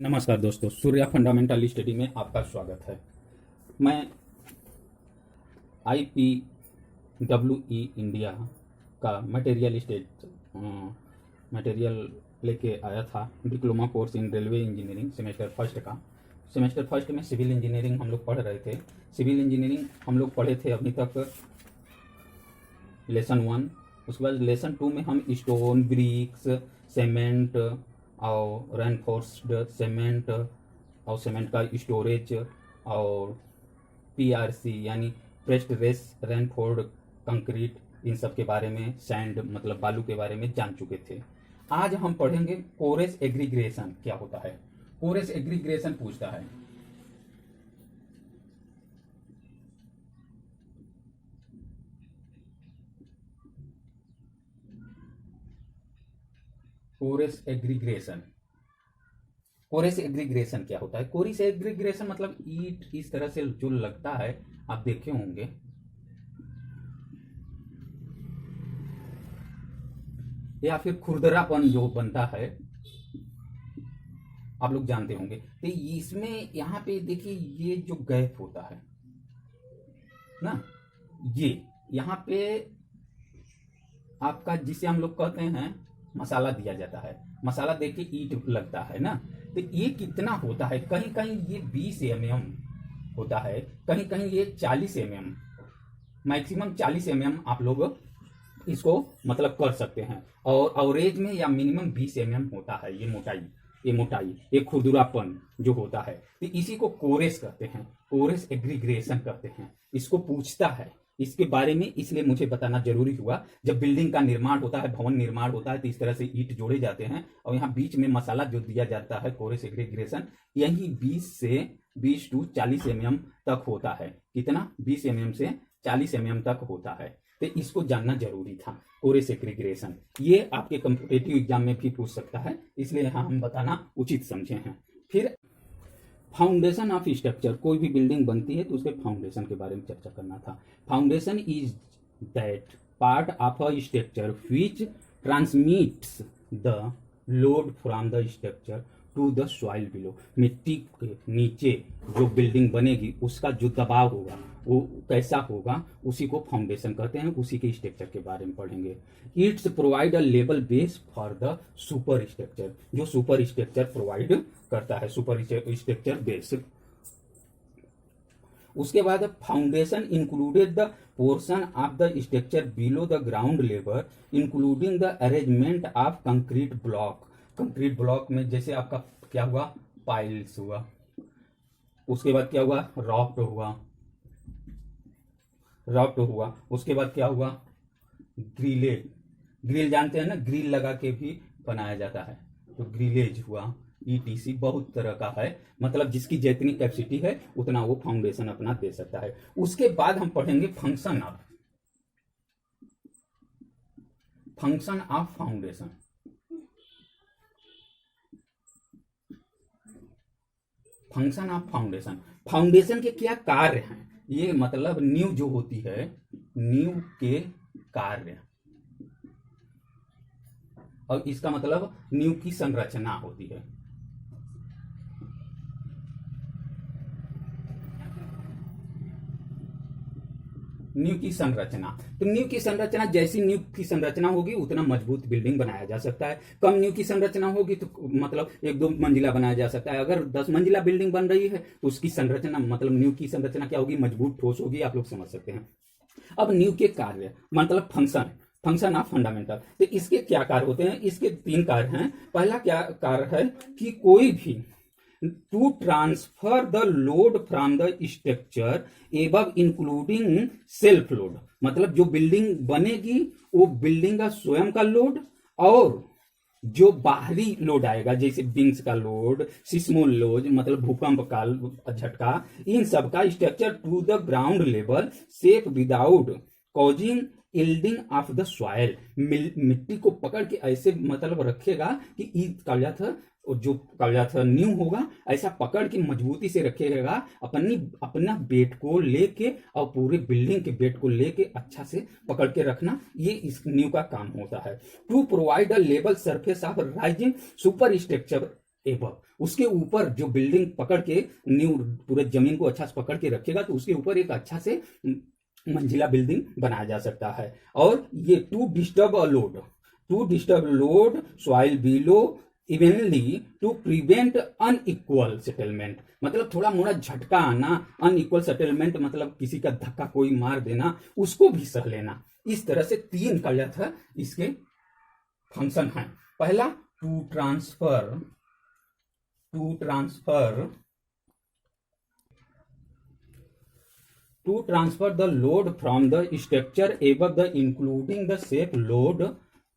नमस्कार दोस्तों, Surya fundamental study में आपका स्वागत है। मैं IPWE इंडिया का मटेरियल लेके आया था। Diploma course in railway engineering semester first का। सेमेस्टर फर्स्ट में सिविल इंजीनियरिंग हम लोग पढ़ रहे थे। सिविल इंजीनियरिंग हम लोग पढ़े थे अभी तक लेसन 1। उसके बाद लेसन 2 में हम स्टोन, ब्रिक्स, सीमेंट और रेनफोर्स्ड सीमेंट और सीमेंट का स्टोरेज और PRC यानी प्रेस्ड रेस रेनफोर्ड कंक्रीट, इन सब के बारे में, सैंड मतलब बालू के बारे में जान चुके थे। आज हम पढ़ेंगे कोरेस एग्रीग्रेशन क्या होता है। कोरेस एग्रीग्रेशन पूछता है कोरेस एग्रीग्रेशन। कोरेस एग्रीग्रेशन क्या होता है? कोरेस एग्रीग्रेशन मतलब ईंट इस तरह से जो लगता है, आप देखे होंगे, या फिर खुरदरापन जो बनता है, आप लोग जानते होंगे। तो इसमें यहाँ पे देखिए, ये जो गैप होता है ना, ये यहाँ पे आपका, जिसे हम लोग कहते हैं मसाला दिया जाता है। मसाला दे के ईंट लगता है ना, तो ये कितना होता है? कहीं कहीं ये 20 mm होता है, कहीं कहीं ये 40 mm, मैक्सिमम 40 mm आप लोग इसको मतलब कर सकते हैं। और एवरेज में या मिनिमम 20 mm होता है ये मोटाई, ये खुरदुरापन जो होता है, तो इसी को कोरेस कहते हैं, कोरेस एग्रीग्रेशन कहते हैं। इसको पूछता है इसके बारे में, इसलिए मुझे बताना जरूरी हुआ। जब बिल्डिंग का निर्माण होता है, भवन निर्माण होता है, तो इस तरह से ईंट जोड़े जाते हैं और यहाँ बीच में मसाला जो दिया जाता है, कोरेस एग्रीग्रेशन, यही 20 to 40 mm तक होता है। कितना? 20 mm से 40 mm तक होता है। तो इसको जानना जरूरी था, कोरेस एग्रीग्रेशन। ये आपके कॉम्पिटिटिव एग्जाम में भी पूछ सकता है, इसलिए यहाँ हम बताना उचित समझे हैं। फिर फाउंडेशन ऑफ स्ट्रक्चर, कोई भी बिल्डिंग बनती है तो उसके फाउंडेशन के बारे में चर्चा करना था। Foundation is that part of a structure which transmits the load from the structure to the soil below. मिट्टी के नीचे जो बिल्डिंग बनेगी उसका जो दबाव होगा वो कैसा होगा, उसी को फाउंडेशन कहते हैं। उसी के स्ट्रक्चर के बारे में पढ़ेंगे। It's provide a level base for the super structure, जो सुपर स्ट्रक्चर प्रोवाइड करता है, सुपर स्ट्रक्चर बेस। उसके बाद foundation included the portion of the structure below the ground level, including the arrangement of concrete block. Concrete block में जैसे आपका क्या हुआ, पाइल्स हुआ, उसके बाद क्या हुआ, रॉफ्ट हुआ, उसके बाद क्या हुआ, ग्रिल जानते हैं ना, ग्रिल लगा के भी बनाया जाता है, तो ग्रिलेज हुआ। ETC बहुत तरह का है, मतलब जिसकी जितनी कैपेसिटी है उतना वो फाउंडेशन अपना दे सकता है। उसके बाद हम पढ़ेंगे function of foundation. Function of foundation, foundation के क्या कार्य हैं, ये मतलब नींव जो होती है, नींव के कार्य, और इसका मतलब नींव की संरचना होती है। नींव की संरचना, तो नींव की संरचना, जैसी नींव की संरचना होगी उतना मजबूत बिल्डिंग बनाया जा सकता है। कम नींव की संरचना होगी तो मतलब 1-2 मंजिला बनाया जा सकता है। अगर 10 मंजिला बिल्डिंग बन रही है तो उसकी संरचना मतलब नींव की संरचना क्या होगी, मजबूत ठोस होगी। आप लोग समझ सकते हैं। अब नींव के कार्य मतलब फंक्शन ऑफ फंडामेंटल, तो इसके क्या कार्य होते हैं? इसके 3 कार्य हैं। पहला क्या कार्य है कि कोई भी to transfer the load from the structure above including self load, मतलब जो बिल्डिंग बनेगी वो बिल्डिंग का स्वयं का लोड और जो बाहरी लोड आएगा, जैसे विंग्स का लोड, सिस्मोल लोड मतलब भूकंप का झटका, इन सब का structure to the ground level safe without causing yielding of the soil. मिट्टी को पकड़ के ऐसे मतलब रखेगा कि ईद कागजात और जो कागजात न्यू होगा ऐसा पकड़ के मजबूती से रखेगा, अपना वेट को लेके और पूरे बिल्डिंग के वेट को लेके अच्छा से पकड़ के रखना, ये इस न्यू का काम होता है। To provide a level surface of rising superstructure above, उसके ऊपर जो बिल्डिंग पकड़ के नींव पूरे जमीन को अच्छा से पकड़ के रखेगा तो उसके ऊपर एक अच्छा से मंजिला बिल्डिंग बनाया जा सकता है। और ये to disturb load soil below evenly to prevent unequal settlement, मतलब थोड़ा मोड़ा झटका आना, अनइक्वल सेटलमेंट मतलब किसी का धक्का कोई मार देना, उसको भी सह लेना। इस तरह से 3 का यह इसके फंक्शन है। पहला to transfer the load from the structure above the including the safe load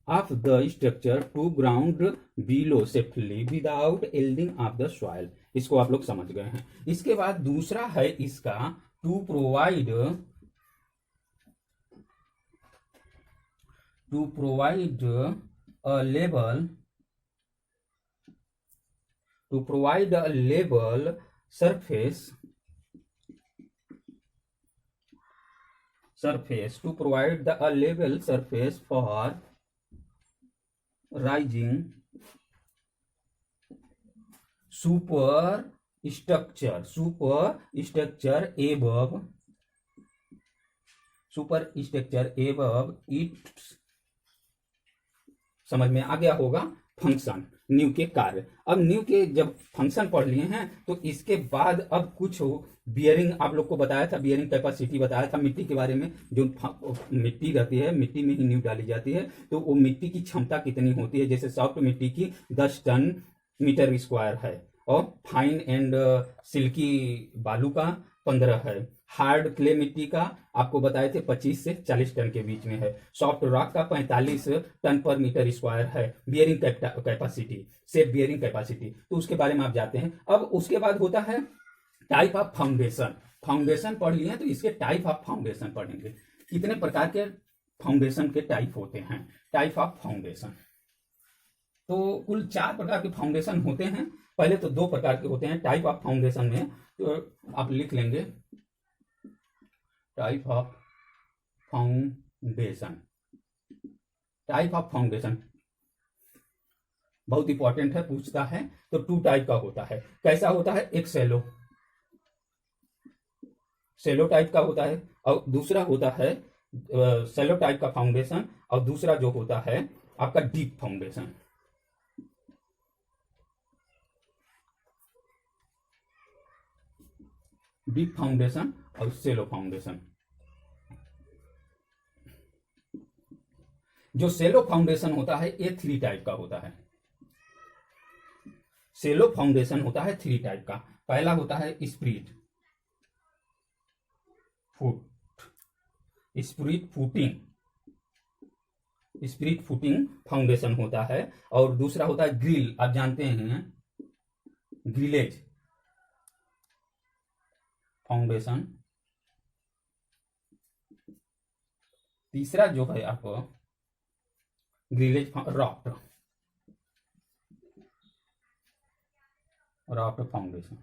of the structure to ground below safely without yielding of the soil. इसको आप लोग समझ गए हैं। इसके बाद दूसरा है इसका to provide a level surface for rising superstructure above its, समझ में आ गया होगा, फंक्शन न्यू के कार्य। अब न्यू के जब फंक्शन पढ़ लिए हैं तो इसके बाद अब कुछ बियरिंग आप लोग को बताया था, बियरिंग कैपेसिटी बताया था मिट्टी के बारे में। जो मिट्टी रहती है, मिट्टी में ही न्यू डाली जाती है, तो वो मिट्टी की क्षमता कितनी होती है। जैसे सॉफ्ट मिट्टी की 10 टन मीटर स्क्वायर है, और फाइन एंड सिल्की बालू का 15 है। हार्ड क्ले मिट्टी का आपको बताए थे 25 से 40 टन के बीच में है। सॉफ्ट रॉक का 45 टन पर मीटर स्क्वायर है bearing capacity, safe bearing capacity. तो उसके बारे में आप जाते हैं। अब उसके बाद होता है टाइप ऑफ फाउंडेशन पढ़ लिए, तो इसके टाइप ऑफ फाउंडेशन पढ़ेंगे। कितने प्रकार के फाउंडेशन के टाइप होते हैं, टाइप ऑफ फाउंडेशन। तो कुल 4 प्रकार के फाउंडेशन होते हैं। पहले तो 2 प्रकार के होते हैं टाइप ऑफ फाउंडेशन में, तो आप लिख लेंगे type of foundation. Type of foundation बहुत इंपॉर्टेंट है, पूछता है। तो 2 टाइप का होता है। कैसा होता है? एक सेलो टाइप का होता है, और दूसरा होता है सेलो टाइप का फाउंडेशन, और दूसरा जो होता है आपका डीप फाउंडेशन। डीप फाउंडेशन और सेलो फाउंडेशन। जो सेलो फाउंडेशन होता है ये 3 टाइप का होता है। सेलो फाउंडेशन होता है 3 टाइप का। पहला होता है स्प्रिट फुटिंग फाउंडेशन होता है, और दूसरा होता है ग्रिल, आप जानते हैं ग्रिलेज फाउंडेशन। तीसरा जो है आपको ग्रिलेज राफ्ट फाउंडेशन।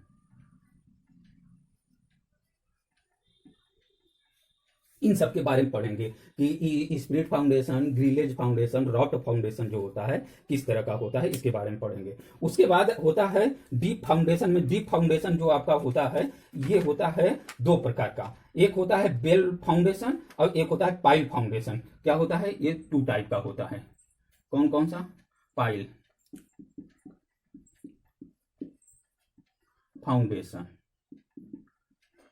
इन सब के बारे में पढ़ेंगे कि spirit foundation, grillage foundation, raft foundation जो होता है किस तरह का होता है, इसके बारे में पढ़ेंगे। उसके बाद होता है डीप फाउंडेशन में। डीप फाउंडेशन जो आपका होता है ये होता है 2 प्रकार का। एक होता है बेल फाउंडेशन और एक होता है पाइल फाउंडेशन। क्या होता है? ये 2 टाइप का होता है। कौन कौन सा? पाइल फाउंडेशन,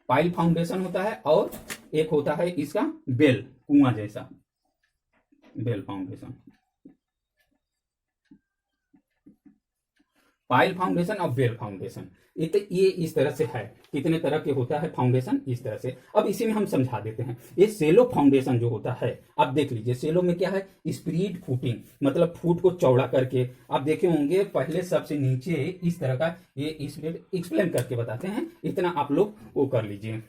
पाइल फाउंडेशन होता है, और एक होता है इसका बेल, कुआं जैसा बेल फाउंडेशन। पाइल फाउंडेशन और बेल फाउंडेशन, ये इस तरह से है। कितने तरह के होता है फाउंडेशन, इस तरह से। अब इसी में हम समझा देते हैं। ये सेलो फाउंडेशन जो होता है, आप देख लीजिए सेलो में क्या है, स्प्रिट फुटिंग, मतलब फुट को चौड़ा करके। आप देखे होंगे पहले सबसे नीचे इस तरह का, ये स्प्रिट एक्सप्लेन करके बताते हैं, इतना आप लोग वो कर लीजिए,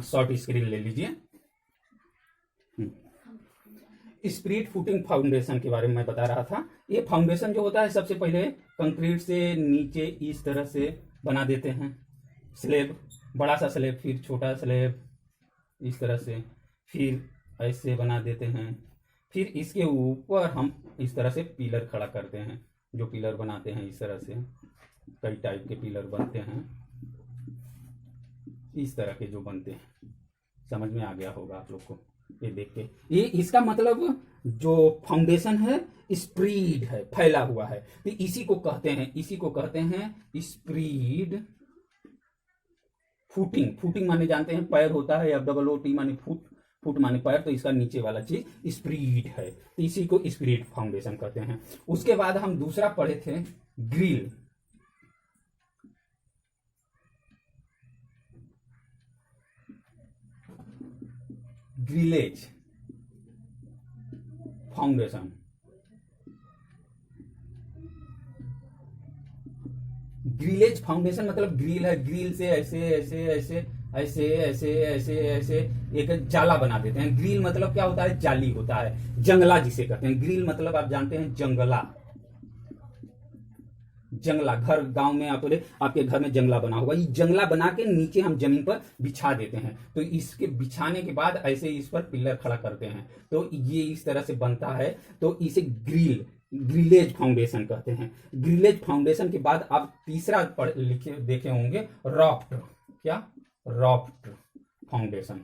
शॉर्ट स्क्रीन ले लीजिए। स्प्रिट फुटिंग फाउंडेशन के बारे में मैं बता रहा था। ये फाउंडेशन जो होता है सबसे पहले कंक्रीट से नीचे इस तरह से बना देते हैं स्लेब, बड़ा सा स्लेब, फिर छोटा स्लेब इस तरह से, फिर ऐसे बना देते हैं, फिर इसके ऊपर हम इस तरह से पिलर खड़ा करते हैं, जो पिलर बनाते हैं इस तरह से कई टाइप के पिलर बनते हैं, इस तरह के जो बनते हैं, समझ में आ गया होगा आप लोग को ये देख के। ये इसका मतलब जो फाउंडेशन है स्प्रीड है, फैला हुआ है, तो इसी को कहते हैं स्प्रीड फुटिंग। फुटिंग माने जानते हैं पैर होता है, FOOT माने फुट माने पैर, तो इसका नीचे वाला चीज स्प्रीड है, तो इसी को स्प्रीड फाउंडेशन कहते हैं। उसके बाद हम दूसरा पढ़े थे grill. Grillage foundation. Grillage foundation मतलब ग्रिल है, ग्रिल से ऐसे ऐसे ऐसे ऐसे ऐसे ऐसे ऐसे एक जाला बना देते हैं। ग्रिल मतलब क्या होता है, जाली होता है, जंगला जिसे कहते हैं। ग्रिल मतलब आप जानते हैं जंगला। जंगला घर गांव में आपके घर में जंगला बना होगा, ये जंगला बना के नीचे हम जमीन पर बिछा देते हैं, तो इसके बिछाने के बाद ऐसे इस पर पिलर खड़ा करते हैं, तो ये इस तरह से बनता है, तो इसे ग्रिलेज फाउंडेशन कहते हैं। ग्रिलेज फाउंडेशन के बाद आप तीसरा देखे होंगे रॉफ्ट। क्या? रॉफ्ट फाउंडेशन।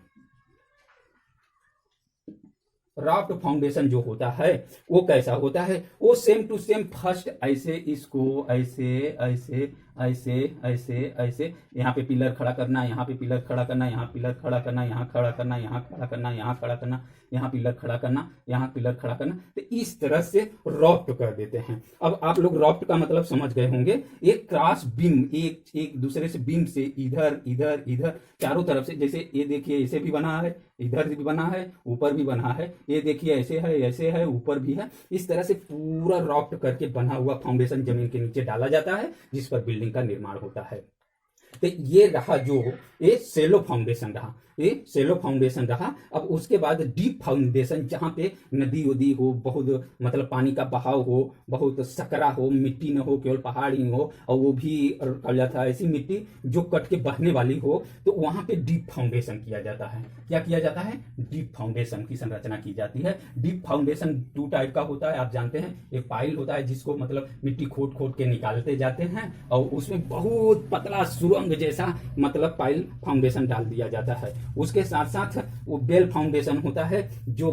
रॉफ्ट फाउंडेशन जो होता है वो कैसा होता है, वो सेम टू सेम फर्स्ट ऐसे इसको ऐसे ऐसे ऐसे ऐसे ऐसे यहाँ पे पिलर खड़ा करना, यहाँ पे पिलर खड़ा करना, यहाँ पिलर खड़ा करना, यहाँ खड़ा करना, यहाँ खड़ा करना, यहाँ खड़ा करना, यहाँ पिलर खड़ा करना, यहाँ पिलर खड़ा करना, तो इस तरह से रॉफ्ट कर देते हैं। अब आप लोग रॉफ्ट का मतलब समझ गए होंगे, एक क्रॉस बीम, एक दूसरे से बीम से इधर इधर इधर चारों तरफ से, जैसे ये देखिए ऐसे भी बना है, इधर भी बना है, ऊपर भी बना है, ये देखिए ऐसे है, ऊपर भी है, इस तरह से पूरा रॉफ्ट करके बना हुआ फाउंडेशन जमीन के नीचे डाला जाता है, जिस पर बिल्डिंग का निर्माण होता है। तो ये रहा जो ये सेलो फाउंडेशन रहा, ये सेलो फाउंडेशन रहा। अब उसके बाद डीप फाउंडेशन, जहां पे नदी उदी हो, बहुत मतलब पानी का बहाव हो, बहुत सकरा हो, मिट्टी न हो, केवल पहाड़ ही हो, और वो भी कहा जाता है ऐसी मिट्टी जो कट के बहने वाली हो, तो वहां पे डीप फाउंडेशन किया जाता है। क्या किया जाता है? डीप फाउंडेशन की संरचना की जाती है। डीप फाउंडेशन 2 टाइप का होता है, आप जानते हैं। एक पाइल होता है जिसको मतलब मिट्टी खोद खोद के निकालते जाते हैं, और उसमें बहुत पतला सुरंग जैसा मतलब पाइल फाउंडेशन डाल दिया जाता है। उसके साथ साथ वो बेल फाउंडेशन होता है, जो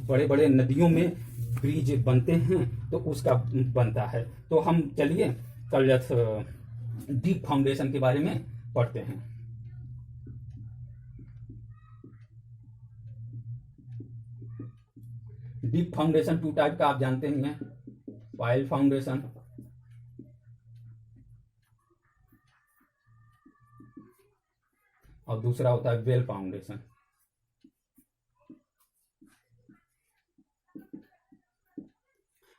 बड़े बड़े नदियों में ब्रिज बनते हैं तो उसका बनता है। तो हम चलिए कल डीप फाउंडेशन के बारे में पढ़ते हैं। डीप फाउंडेशन 2 टाइप का आप जानते ही हैं, पाइल फाउंडेशन और दूसरा होता है वेल फाउंडेशन।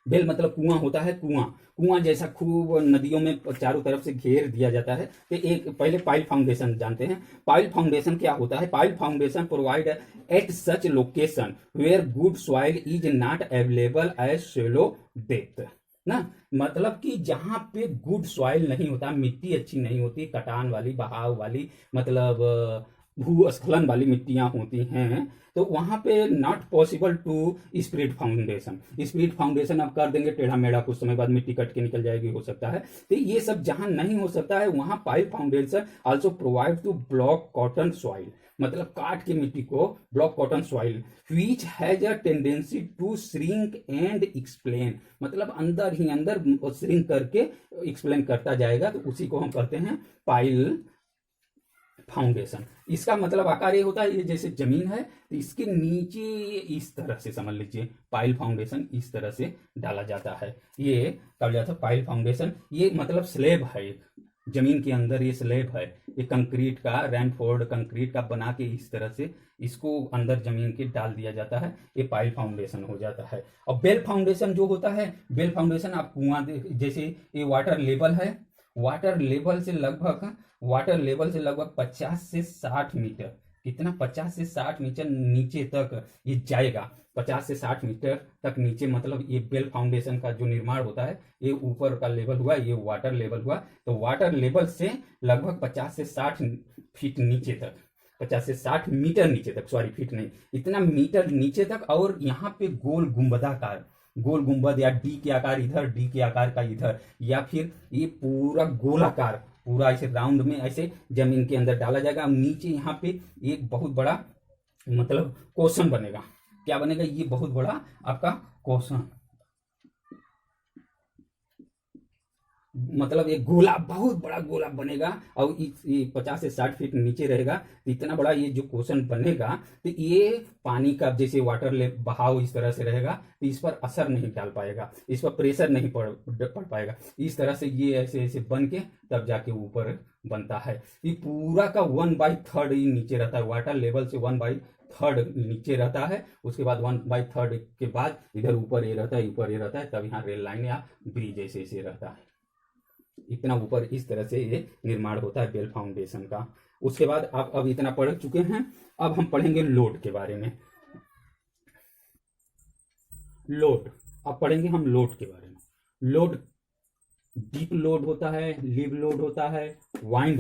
वेल मतलब कुआं होता है, कुआं जैसा खूब नदियों में चारों तरफ से घेर दिया जाता है। तो एक पहले पाइल फाउंडेशन जानते हैं। पाइल फाउंडेशन क्या होता है? Pile foundation provide at such location where good soil is not available as shallow depth ना, मतलब कि जहां पे गुड सॉइल नहीं होता, मिट्टी अच्छी नहीं होती, कटान वाली, बहाव वाली, मतलब भूस्खलन वाली मिट्टियां होती हैं, तो वहां पे not possible to spread foundation. Spread foundation आप कर देंगे टेढ़ा मेढ़ा, कुछ समय बाद मिट्टी कट के निकल जाएगी, हो सकता है। तो ये सब जहां नहीं हो सकता है वहां pile foundation also provide to black cotton soil, मतलब काट के मिट्टी को black cotton soil which has a tendency to shrink and explain, मतलब अंदर ही अंदर श्रिंक करके एक्सप्लेन करता जाएगा, तो उसी को हम कहते हैं पाइल फाउंडेशन। इसका मतलब आकार ये होता है, ये जैसे जमीन है तो इसके नीचे इस तरह से समझ लीजिए पाइल फाउंडेशन इस तरह से डाला जाता है। ये कहा जाता है पाइल फाउंडेशन। ये मतलब स्लेब है, एक जमीन के अंदर ये स्लेब है, ये कंक्रीट का, रैनफोर्ड कंक्रीट का बना के इस तरह से इसको अंदर जमीन के डाल दिया जाता है, ये पाइल फाउंडेशन हो जाता है। और बेल फाउंडेशन जो होता है, बेल फाउंडेशन आप कुआं, जैसे ये वाटर लेवल है, वाटर लेवल से लगभग 50 से 60 मीटर, कितना 50 से 60 मीटर नीचे तक ये जाएगा। 50 से 60 मीटर तक नीचे, मतलब ये बेल फाउंडेशन का जो निर्माण होता है, ये ऊपर का लेवल हुआ, ये वाटर लेवल हुआ, तो वाटर लेवल से लगभग 50 से 60 फीट नीचे तक, 50 से 60 मीटर नीचे तक, सॉरी फीट नहीं, इतना मीटर नीचे तक। और यहाँ पे गोल गुंबदाकार गोल गुंबद या डी के आकार इधर, डी के आकार का इधर, या फिर ये पूरा गोलाकार पूरा ऐसे राउंड में ऐसे जमीन के अंदर डाला जाएगा। नीचे यहाँ पे एक बहुत बड़ा मतलब क्वेश्चन बनेगा। क्या बनेगा? ये बहुत बड़ा आपका क्वेश्चन, मतलब एक गोला, बहुत बड़ा गोला बनेगा और ये 50 से 60 फीट नीचे रहेगा। इतना बड़ा ये जो क्वेश्चन बनेगा, तो ये पानी का जैसे वाटर ले बहाव इस तरह से रहेगा, तो इस पर असर नहीं डाल पाएगा, इस पर प्रेशर नहीं पड़ पाएगा। इस तरह से ये ऐसे ऐसे बन के तब जाके ऊपर बनता है। ये पूरा का 1/3 ही नीचे रहता है, वाटर लेवल से 1/3 नीचे रहता है। उसके बाद 1/3 के बाद इधर ऊपर ये रहता है, ऊपर ये रहता है, तब यहाँ रेल लाइन या ब्रिज ऐसे ऐसे रहता है। इतना ऊपर इस तरह से ये निर्माण होता है बेल फाउंडेशन का। उसके बाद आप अब इतना पढ़ चुके हैं, अब हम पढ़ेंगे लोड के बारे में। लोड अब पढ़ेंगे हम लोड के बारे में। लोड डीप लोड होता है, लिव लोड होता है, वाइंड,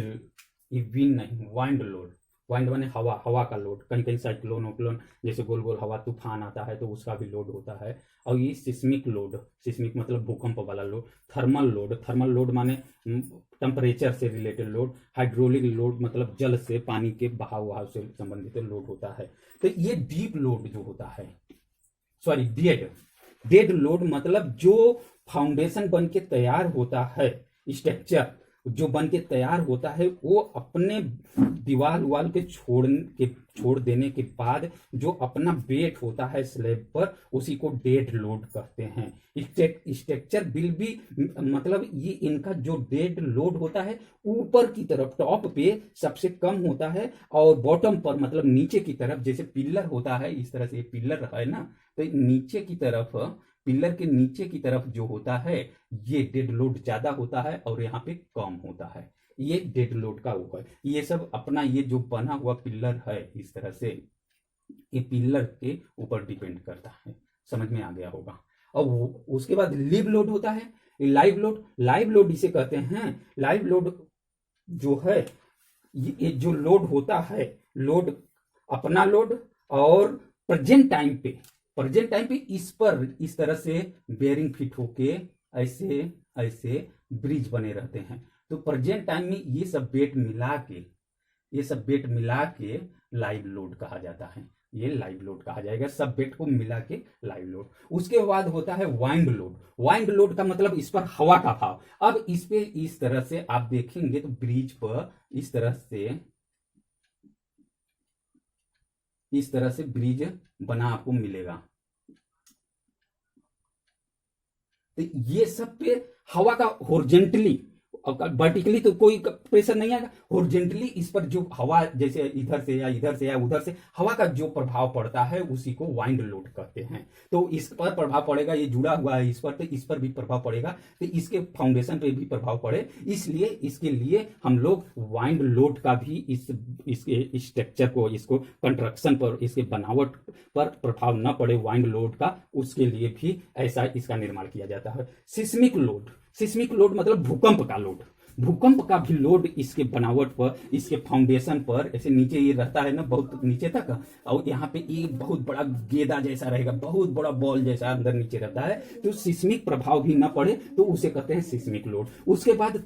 ये विंड नहीं, वाइंड लोड। वाइंड माने हवा, हवा का लोड। कहीं कहीं साइक्लोन वोक्लोन जैसे गोल गोल हवा तूफान आता है तो उसका भी लोड होता है। और ये सिस्मिक लोड, सिस्मिक मतलब भूकंप वाला load. Thermal load, thermal load माने टेम्परेचर से रिलेटेड लोड। हाइड्रोलिक लोड मतलब जल से, पानी के बहाव वहाव से संबंधित लोड होता है। तो ये डीप लोड जो होता है, सॉरी डेड, डेड लोड मतलब जो फाउंडेशन बन के तैयार होता है, स्ट्रक्चर जो बन के तैयार होता है, वो अपने दीवार वाल के छोड़ देने के बाद जो अपना वेट होता है स्लैब पर, उसी को डेड लोड कहते हैं। स्ट्रक्चर बिल भी मतलब ये इनका जो डेड लोड होता है ऊपर की तरफ टॉप पे सबसे कम होता है, और बॉटम पर मतलब नीचे की तरफ, जैसे पिलर होता है इस तरह से, पिलर है ना, तो नीचे की तरफ, पिलर के नीचे की तरफ जो होता है ये डेड लोड ज्यादा होता है और यहाँ पे कम होता है। ये डेड लोड का वो है। ये सब अपना ये जो बना हुआ पिलर है इस तरह से, ये पिलर के ऊपर डिपेंड करता है। समझ में आ गया होगा। और उसके बाद लिव लोड होता है, लाइव लोड। लाइव लोड इसे कहते हैं। लाइव लोड जो है, ये जो लोड होता है, लोड अपना लोड और प्रेजेंट टाइम पे, प्रेजेंट टाइम पे इस पर इस तरह से बेयरिंग फिट होके ऐसे ऐसे ब्रिज बने रहते हैं। तो प्रेजेंट टाइम में ये सब वेट मिला के, ये सब वेट मिला के लाइव लोड कहा जाता है। ये लाइव लोड कहा जाएगा, सब वेट को मिला के लाइव लोड। उसके बाद होता है वाइंड लोड। वाइंड लोड का मतलब इस पर हवा का भाव। अब इस पे इस तरह से आप देखेंगे तो ब्रिज पर इस तरह से ब्रिज बना आपको मिलेगा। तो ये सब पे हवा का हॉरिजॉन्टली, वर्टिकली तो कोई प्रेशर नहीं आएगा, हॉरिजॉन्टली इस पर जो हवा जैसे इधर से या इधर से या उधर से हवा का जो प्रभाव पड़ता है उसी को वाइंड लोड कहते हैं। तो इस पर प्रभाव पड़ेगा, ये जुड़ा हुआ है इस पर, तो इस पर भी प्रभाव पड़ेगा, तो इसके फाउंडेशन पे भी प्रभाव पड़े, इसलिए इसके लिए हम लोग वाइंड लोड का भी इसके स्ट्रक्चर को, इसको कंस्ट्रक्शन पर, इसके बनावट पर प्रभाव न पड़े वाइंड लोड का, उसके लिए भी ऐसा इसका निर्माण किया जाता है। सिस्मिक लोड, सिस्मिक लोड मतलब भूकंप का लोड। भूकंप का भी लोड इसके बनावट पर, इसके फाउंडेशन पर, ऐसे नीचे ये रहता है ना बहुत नीचे तक, और यहाँ पे एक बहुत बड़ा गेदा जैसा रहेगा, बहुत बड़ा बॉल जैसा अंदर नीचे रहता है, तो सिस्मिक प्रभाव भी ना पड़े तो उसे कहते हैं सिस्मिक लोड। उसके बाद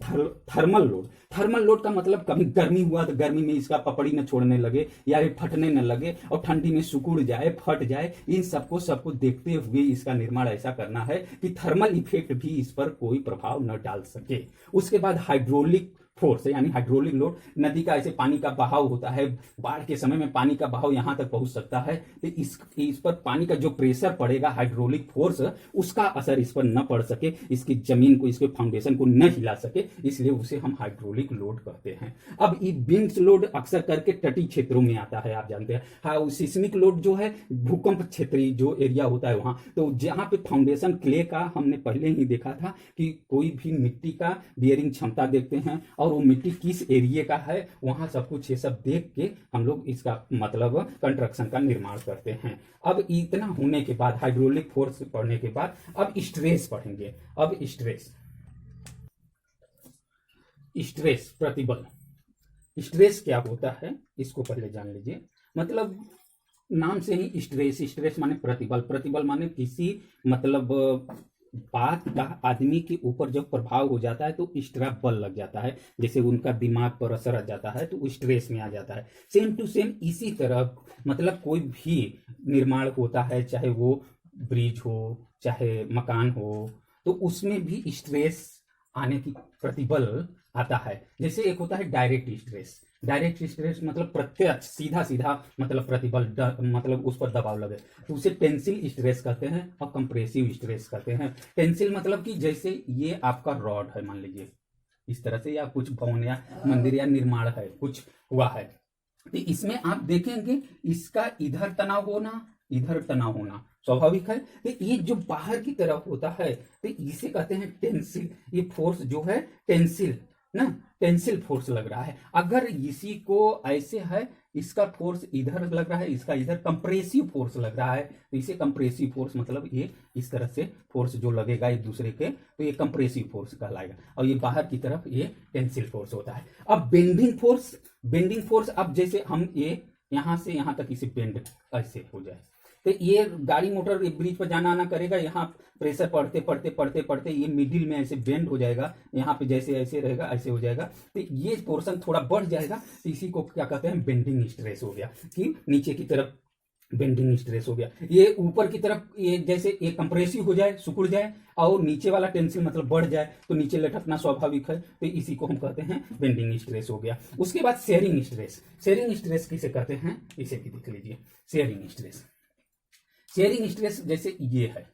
थर्मल लोड। थर्मल लोड का मतलब कभी गर्मी हुआ तो गर्मी में इसका पपड़ी न छोड़ने लगे या फटने न लगे, और ठंडी में सिकुड़ जाए, फट जाए, इन सबको देखते हुए इसका निर्माण ऐसा करना है कि थर्मल इफेक्ट भी इस पर कोई प्रभाव न डाल सके। उसके बाद हाइड्रोलिक फोर्स यानी हाइड्रोलिक लोड। नदी का ऐसे पानी का बहाव होता है, बाढ़ के समय में पानी का बहाव यहां तक पहुंच सकता है, तो इस पर पानी का जो प्रेशर पड़ेगा, हाइड्रोलिक फोर्स, उसका असर इस पर न पड़ सके, इसकी जमीन को, इसके फाउंडेशन को न हिला सके, इसलिए उसे हम हाइड्रोलिक लोड कहते हैं। अब ये विंड्स लोड अक्सर करके तटीय क्षेत्रों में आता है, आप जानते हैं। हाँ, सिस्मिक लोड जो है भूकंप क्षेत्रीय जो एरिया होता है वहां, तो जहां पे फाउंडेशन क्ले का हमने पहले ही देखा था कि कोई भी मिट्टी का बियरिंग क्षमता देखते हैं और वो मिट्टी किस एरिया का है, वहां सब कुछ ये सब देख के हम लोग इसका मतलब कंस्ट्रक्शन का निर्माण करते हैं। अब इतना होने के बाद, हाइड्रोलिक फोर्स पढ़ने के बाद, अब स्ट्रेस पढ़ेंगे। अब स्ट्रेस, स्ट्रेस प्रतिबल। स्ट्रेस क्या होता है इसको पहले जान लीजिए। मतलब नाम से ही स्ट्रेस, स्ट्रेस माने प्रतिबल, प्रतिबल माने किसी मतलब बात का आदमी के ऊपर जब प्रभाव हो जाता है तो एक्स्ट्रा बल लग जाता है, जैसे उनका दिमाग पर असर आ जाता है तो वो स्ट्रेस में आ जाता है। सेम टू सेम इसी तरह मतलब कोई भी निर्माण होता है, चाहे वो ब्रिज हो चाहे मकान हो, तो उसमें भी स्ट्रेस आने की प्रतिबल आता है। जैसे एक होता है डायरेक्ट स्ट्रेस, डायरेक्ट स्ट्रेस मतलब प्रत्यक्ष सीधा सीधा मतलब प्रतिबल मतलब उस पर दबाव लगे, तो उसे टेंसिल स्ट्रेस कहते हैं और कंप्रेसिव स्ट्रेस कहते हैं। टेंसिल मतलब कि जैसे ये आपका रॉड है, मान लीजिए इस तरह से, या कुछ भवन या मंदिर या निर्माण है, कुछ हुआ है, तो इसमें आप देखेंगे इसका इधर तनाव होना इधर तनाव होना स्वाभाविक है। तो ये जो बाहर की तरफ होता है तो इसे कहते हैं टेंसिल। ये फोर्स जो है टेंसिल ना, टेंसिल फोर्स लग रहा है। अगर इसी को ऐसे है, इसका फोर्स इधर लग रहा है, इसका इधर कंप्रेसिव फोर्स लग रहा है, तो इसे कंप्रेसिव फोर्स मतलब ये इस तरह से फोर्स जो लगेगा एक दूसरे के, तो ये कंप्रेसिव फोर्स कहलाएगा। और ये बाहर की तरफ ये टेंसिल फोर्स होता है। अब बेंडिंग फोर्स, बेंडिंग फोर्स, अब जैसे हम ये यहां से यहां तक इसे बेंड ऐसे हो जाए, तो ये गाड़ी मोटर ब्रिज पर जाना आना करेगा, यहाँ प्रेशर पड़ते पड़ते पड़ते पड़ते ये मिडिल में ऐसे बेंड हो जाएगा, यहाँ पे जैसे ऐसे रहेगा ऐसे हो जाएगा, तो ये पोर्शन थोड़ा बढ़ जाएगा, तो इसी को क्या कहते हैं बेंडिंग स्ट्रेस हो गया, कि नीचे की तरफ बेंडिंग स्ट्रेस हो गया। ये ऊपर की तरफ ये जैसे ये कंप्रेसिव हो जाए, सिकुड़ जाए, और नीचे वाला टेंशन मतलब बढ़ जाए तो नीचे लटकना स्वाभाविक है, तो इसी को हम कहते हैं बेंडिंग स्ट्रेस हो गया। उसके बाद शेयरिंग स्ट्रेस, शेयरिंग स्ट्रेस किसे कहते हैं इसे भी देख लीजिए। शेयरिंग स्ट्रेस, शेयरिंग स्ट्रेस जैसे ये है,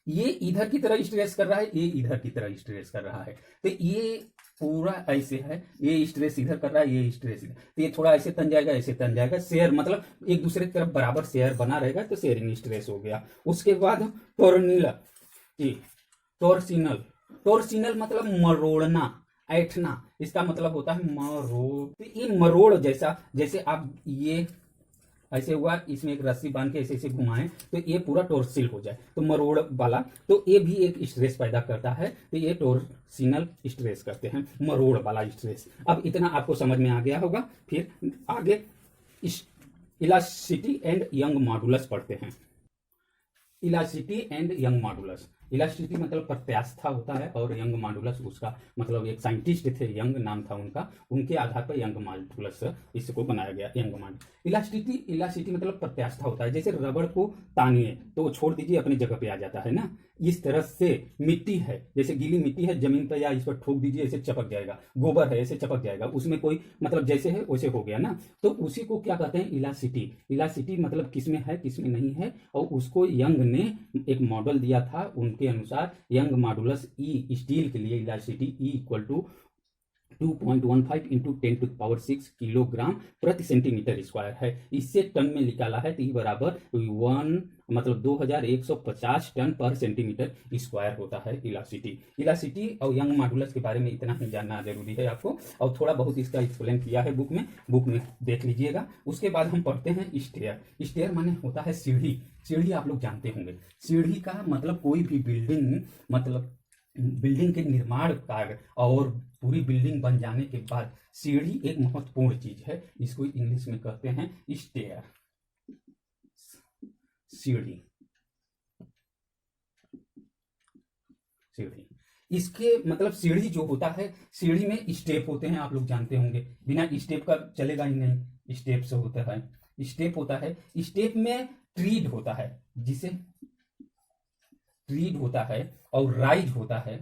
ये इधर की तरह स्ट्रेस कर रहा है, ये इधर की तरह स्ट्रेस कर रहा है, तो ये पूरा ऐसे है, ये स्ट्रेस इधर कर रहा है, ये स्ट्रेस इधर, तो ये थोड़ा ऐसे तन जाएगा ऐसे तन जाएगा, शेयर मतलब एक दूसरे की तरफ बराबर शेयर बना रहेगा, तो शेयरिंग स्ट्रेस हो गया। उसके बाद टोर्निल, ये टोर्सिनल, टोर्सिनल मतलब मरोड़ना, ऐठना, इसका मतलब होता है मरोड़, तो ये मरोड़ जैसा, जैसे आप ये ऐसे हुआ, इसमें एक रस्सी बांध के ऐसे ऐसे घुमाएं तो ये पूरा टोर्सिल हो जाए, तो मरोड़ वाला, तो ये भी एक स्ट्रेस पैदा करता है, तो ये टोर्सिनल स्ट्रेस करते हैं, मरोड़ वाला स्ट्रेस। अब इतना आपको समझ में आ गया होगा। फिर आगे इलास्टिसिटी एंड यंग मॉडुलस पढ़ते हैं। Elasticity and young modulus, elasticity मतलब प्रत्यास्था होता है, और यंग मॉडुलस उसका मतलब एक साइंटिस्ट थे, यंग नाम था उनका, उनके आधार पर यंग मॉडुलस इसको बनाया गया, यंग मॉडुलस। इलास्टिसिटी, इलास्टिसिटी मतलब प्रत्यास्था होता है, जैसे रबड़ को तानिए तो छोड़ दीजिए अपनी जगह पे आ जाता है ना, इस तरह से मिट्टी है, जैसे गीली मिट्टी है जमीन पर, या इस पर ठोक दीजिए ऐसे चपक जाएगा, गोबर है ऐसे चपक जाएगा, उसमें कोई मतलब जैसे है वैसे हो गया ना, तो उसी को क्या कहते हैं इलास्टिसिटी। इलास्टिसिटी मतलब किसमें है किसमें नहीं है, और उसको यंग ने एक मॉडल दिया था, उनके अनुसार यंग मॉडुलस ई स्टील के लिए elasticity E equal to 2.15 into 10⁶ kilogram प्रति सेंटीमीटर स्क्वायर है। इससे टन में निकाला है तो ई बराबर 1 मतलब 2150 टन पर सेंटीमीटर स्क्वायर होता है इलास्टिसिटी। इलास्टिसिटी और यंग मॉडुलस के बारे में इतना ही जानना जरूरी है आपको, और थोड़ा बहुत इसका एक्सप्लेन किया है बुक में देख लीजिएगा। उसके बाद हम पढ़ते हैं स्टेयर। स्टेयर माने होता है सीढ़ी। सीढ़ी आप लोग जानते होंगे, सीढ़ी का मतलब कोई भी बिल्डिंग, मतलब बिल्डिंग के निर्माण कार्य और पूरी बिल्डिंग बन जाने के बाद सीढ़ी एक महत्वपूर्ण चीज है, इसको इंग्लिश में कहते हैं स्टेयर, सीढ़ी, सीढ़ी। इसके मतलब सीढ़ी जो होता है, सीढ़ी में स्टेप होते हैं, आप लोग जानते होंगे, बिना स्टेप का चलेगा ही नहीं, स्टेप से होता है, स्टेप होता है। स्टेप में ट्रीड होता है, जिसे ट्रीड होता है, और राइज होता है,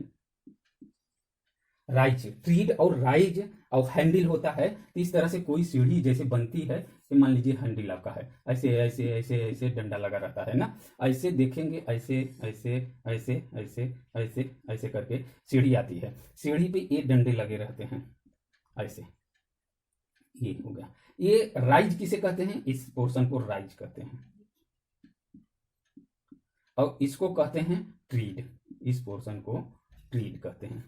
राइज, ट्रीड और राइज, और हैंडल होता है। तो इस तरह से कोई सीढ़ी जैसे बनती है, तो मान लीजिए हैंडल आपका है, ऐसे ऐसे ऐसे ऐसे डंडा लगा रहता है ना, ऐसे देखेंगे, ऐसे ऐसे ऐसे ऐसे ऐसे ऐसे करके सीढ़ी आती है, सीढ़ी पे ये डंडे लगे रहते हैं ऐसे, ये हो गया। ये राइज किसे कहते हैं, इस पोर्शन को राइज कहते हैं, और इसको कहते हैं ट्रीड, इस पोर्शन को ट्रीड कहते हैं।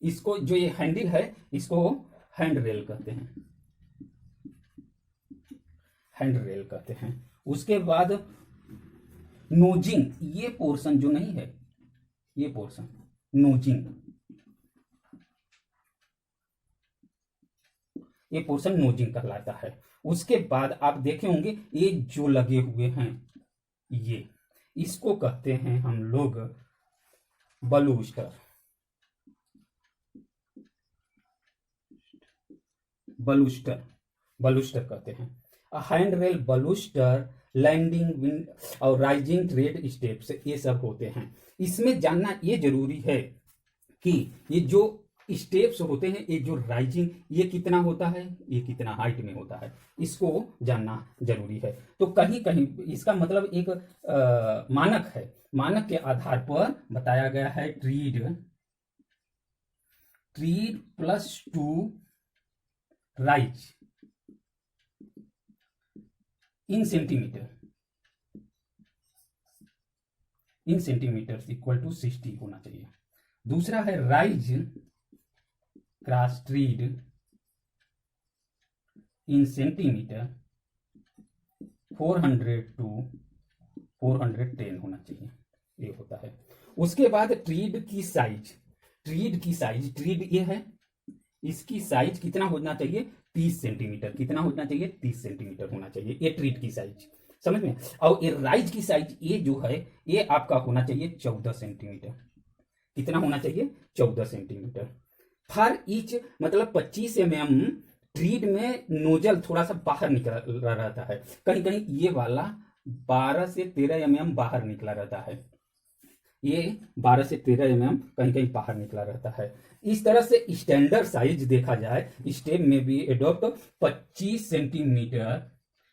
इसको जो ये हैंडल है इसको हैंड रेल कहते हैं, हैंड रेल कहते हैं। उसके बाद नोजिंग, ये पोर्शन जो नहीं है, ये पोर्शन नोजिंग, ये पोर्शन नोजिंग कहलाता है। उसके बाद आप देखे होंगे ये जो लगे हुए हैं, ये इसको कहते हैं हम लोग बलूस्टर। बलूस्टर बलूस्टर कहते हैं। हैंड रेल, बलूस्टर, लैंडिंग विंड और राइजिंग ट्रेड स्टेप्स, ये सब होते हैं। इसमें जानना ये जरूरी है कि ये जो स्टेप्स होते हैं, ये जो राइजिंग, ये कितना होता है, ये कितना हाइट में होता है, इसको जानना जरूरी है। तो कहीं कहीं इसका मतलब एक मानक है, मानक के आधार पर बताया गया है tread +2 rise in centimetre equal to 60 होना चाहिए। दूसरा है rise cross tread in centimetre 400 to 410 होना चाहिए, ये होता है। उसके बाद ट्रीड की साइज, ट्रीड ये है, इसकी साइज कितना होना चाहिए, 30 सेंटीमीटर। कितना होना चाहिए, 30 सेंटीमीटर होना चाहिए, ये ट्रीड की साइज, समझ में। और ये राइज की साइज, ये जो है ये आपका होना चाहिए 14 सेंटीमीटर। कितना होना चाहिए, 14 सेंटीमीटर। फॉर ईच मतलब 25 mm ट्रीड में नोजल थोड़ा सा बाहर निकल रहता है, कहीं कहीं ये वाला 12 से 13 mm बाहर निकला रहता है, ये 12 से 13 mm कहीं कहीं बाहर निकला रहता है। इस तरह से स्टैंडर्ड साइज देखा जाए, स्टेप में भी adopt 25 centimetre,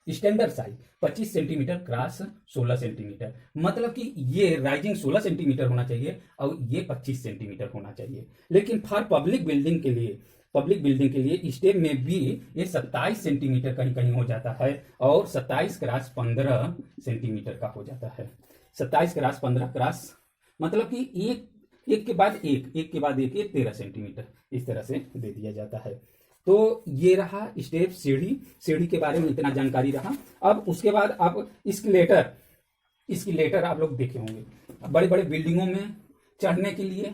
standard size 25 centimetre cross 16 centimetre, मतलब कि ये राइजिंग 16 सेंटीमीटर होना चाहिए और ये 25 सेंटीमीटर होना चाहिए। लेकिन फॉर पब्लिक बिल्डिंग के लिए स्टेप में भी ये 27 सेंटीमीटर कहीं कहीं हो जाता है और 27 क्रॉस 15 सेंटीमीटर का हो जाता है। 27 क्रॉस 15 क्रॉस मतलब कि एक के बाद एक, एक के बाद एक, ये 13 सेंटीमीटर इस तरह से दे दिया जाता है। तो ये रहा स्टेप सीढ़ी के बारे में इतना जानकारी रहा। अब उसके बाद आप स्केलेटर आप लोग देखे होंगे, बड़े बड़े बिल्डिंगों में चढ़ने के लिए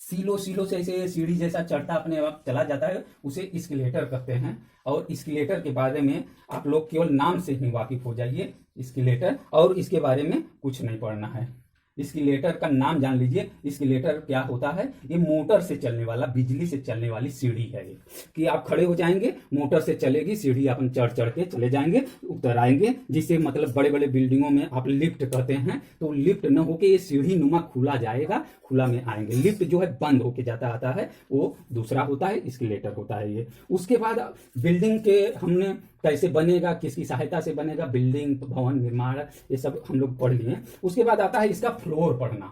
सीलो से ऐसे सीढ़ी जैसा चढ़ता अपने आप चला जाता है, उसे स्केलेटर कहते हैं। और स्केलेटर के बारे में आप लोग केवल नाम से ही वाकिफ हो जाइए, स्केलेटर, और इसके बारे में कुछ नहीं पढ़ना है। स्केलेटर का नाम जान लीजिए, स्केलेटर क्या होता है, ये मोटर से चलने वाला, बिजली से चलने वाली सीढ़ी है। ये कि आप खड़े हो जाएंगे, मोटर से चलेगी सीढ़ी, अपन चढ़ के चले जाएंगे, उतर आएंगे, जिससे मतलब बड़े बड़े बिल्डिंगों में आप लिफ्ट कहते हैं, तो लिफ्ट न होके ये सीढ़ी नुमा खुला जाएगा, खुला में आएंगे। लिफ्ट जो है बंद होके जाता आता है, वो दूसरा होता है, स्केलेटर होता है ये। उसके बाद बिल्डिंग के हमने कैसे बनेगा, किसकी सहायता से बनेगा, बिल्डिंग, भवन निर्माण, ये सब हम लोग पढ़ लिए। उसके बाद आता है इसका फ्लोर पढ़ना।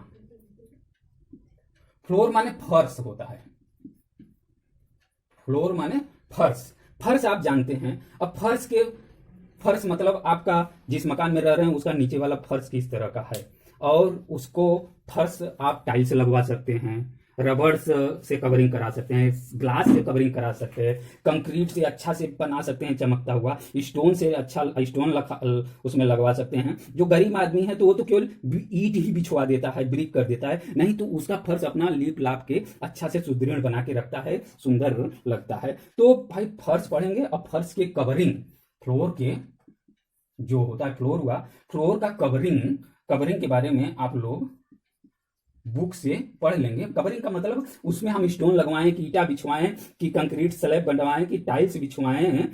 फ्लोर माने फर्श होता है, फ्लोर माने फर्श आप जानते हैं। अब फर्श मतलब आपका जिस मकान में रह रहे हैं उसका नीचे वाला फर्श किस तरह का है, और उसको फर्श आप टाइल्स लगवा सकते हैं, रबड़ से कवरिंग करा सकते हैं, ग्लास से कवरिंग करा सकते हैं, कंक्रीट से अच्छा से बना सकते हैं चमकता हुआ, स्टोन से अच्छा स्टोन उसमें लगवा सकते हैं। जो गरीब आदमी है तो वो तो केवल ईंट ही बिछवा देता है, ब्रिक कर देता है, नहीं तो उसका फर्श अपना लीप लाप के अच्छा से सुदृढ़ बना के रखता है, सुंदर लगता है। तो भाई फर्श पढ़ेंगे। और फर्श के कवरिंग, फ्लोर के जो होता है, फ्लोर हुआ, फ्लोर का कवरिंग के बारे में आप लोग बुक से पढ़ लेंगे। कवरिंग का मतलब उसमें हम स्टोन लगवाएं कि ईटा बिछवाएं कि कंक्रीट स्लैब बनवाएं कि टाइल्स बिछवाएं